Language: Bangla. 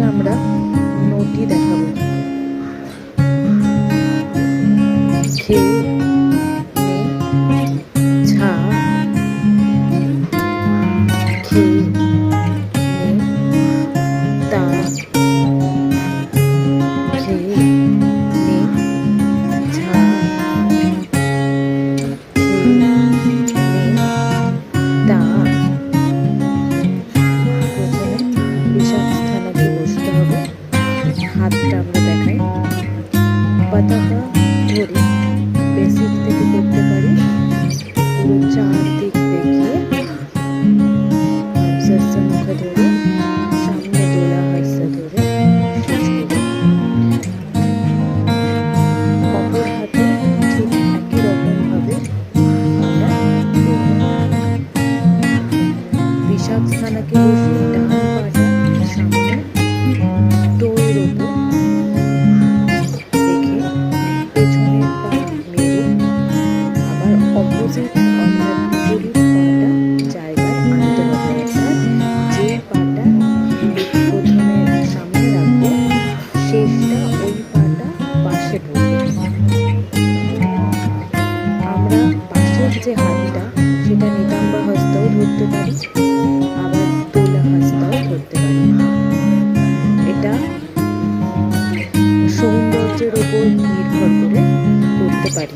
আমরা নটি দেখাবো। খে নে ছা খে নে তা খে নে ছা খে নে তা। প্রথমে বিশাল স্থানাকে বসতে হবে। হাতটা আমরা দেখাই, পাতাকা ধরে বেসিক থেকে করতে পারি পুরো চারদিক দেখিয়ে হামসাসা মুখে ধরে সামনে দোলা হাসা ধরে শেষ করি। অপর হাতে ঠিক একই রকম ভাবে আমরা বিশাল স্থানাকে বসিয়ে ডান পাটা সামনে টোয়ের ওপর রেখে পেছনের পা মেরে আবার অপোজিট অর্থাৎ বিপরীত পাটা জায়গায় আনতে হবে। অর্থাৎ যে পাটা প্রথমে সামনে রাখবো শেষটা ওই পাটা পাশে ধরবো। আমরা পাশের যে হাতটা সেটা নিতম্বা হস্তাও ধরতে পারি, আবার তোলা হস্তাও ধরতে পারি। এটা সৌন্দর্যের উপর নির্ভর করে করতে পারি।